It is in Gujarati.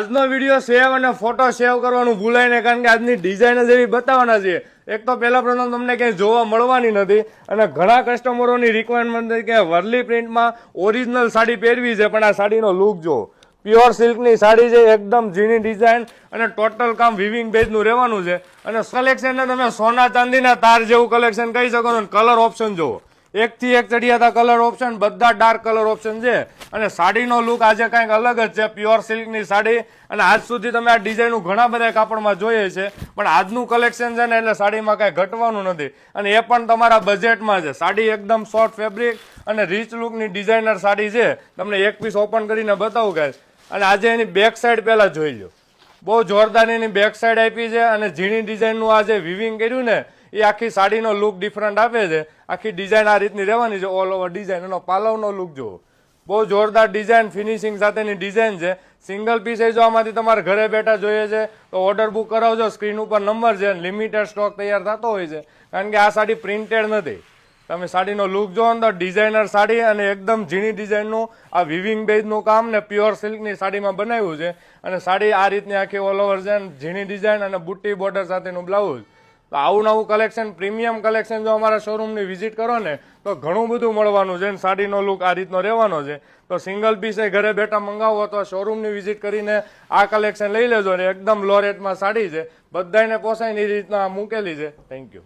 આજનો વિડીયો સેવ અને ફોટો સેવ કરવાનું ભૂલાય નહીં, કારણ કે આજની ડિઝાઇન જ એવી બતાવવાના છે. એક તો પહેલા પ્રથમ તમને ક્યાંય જોવા મળવાની નથી અને ઘણા કસ્ટમરોની રિક્વાયરમેન્ટ છે કે વરલી પ્રિન્ટમાં ઓરિજિનલ સાડી પહેરવી છે, પણ આ સાડીનો લુક જો પ્યોર સિલ્કની સાડી છે, એકદમ ઝીણી ડિઝાઇન અને ટોટલ કામ વિવિંગ બેઝનું રહેવાનું છે. અને કલેક્શનને તમે સોના ચાંદીના તાર જેવું કલેક્શન કહી શકો છો. કલર ઓપ્શન જુઓ, એકથી એક ચડિયાતા કલર ઓપ્શન, બધા ડાર્ક કલર ઓપ્શન છે. અને સાડીનો લુક આજે કંઈક અલગ જ છે, પ્યોર સિલ્કની સાડી. અને આજ સુધી તમે આ ડિઝાઇન ઘણા બધા કાપડમાં જોઈએ છે, પણ આજનું કલેક્શન છે ને એટલે સાડીમાં કાંઈ ઘટવાનું નથી. અને એ પણ તમારા બજેટમાં છે. સાડી એકદમ સોફ્ટ ફેબ્રિક અને રીચ લુકની ડિઝાઇનર સાડી છે. તમને એક પીસ ઓપન કરીને બતાવું ગાઈસ. અને આજે એની બેક સાઈડ પહેલાં જોઈ લો, બહુ જોરદાર એની બેક સાઈડ આપી છે. અને ઝીણી ડિઝાઇનનું આ જે વિવિંગ કર્યું ને એ આખી સાડીનો લુક ડિફરન્ટ આપે છે. આખી ડિઝાઇન આ રીતની રહેવાની છે, ઓલ ઓવર ડિઝાઇન. એનો પાલવનો લુક જુઓ, બહુ જોરદાર ડિઝાઇન, ફિનિશિંગ સાથેની ડિઝાઇન છે. સિંગલ પીસ જો આમાંથી તમારે ઘરે બેઠા જોઈએ છે તો ઓર્ડર બુક કરાવજો. સ્ક્રીન ઉપર નંબર છે, લિમિટેડ સ્ટોક તૈયાર થતો હોય છે, કારણ કે આ સાડી પ્રિન્ટેડ નથી. તમે સાડીનો લુક જોવો ને તો ડિઝાઇનર સાડી અને એકદમ ઝીણી ડિઝાઇનનું આ વિવિંગ બેઝનું કામ ને પ્યોર સિલ્કની સાડીમાં બનાવ્યું છે. અને સાડી આ રીતની આખી ઓલ ઓવર છે, ઝીણી ડિઝાઇન અને બુટ્ટી બોર્ડર સાથેનું બ્લાઉઝ. તો આવું નવું કલેક્શન, પ્રીમિયમ કલેક્શન જો અમારા શોરૂમની વિઝિટ કરો ને તો ઘણું બધું મળવાનું છે. સાડીનો લુક આ રીતનો રહેવાનો છે. તો સિંગલ પીસ ઘરે બેઠા મંગાવો તો શોરૂમની વિઝિટ કરીને આ કલેક્શન લઈ લેજો. ને એકદમ લો રેટમાં સાડી છે, બધાને પોસાય એ રીતના મૂકેલી છે. Thank you.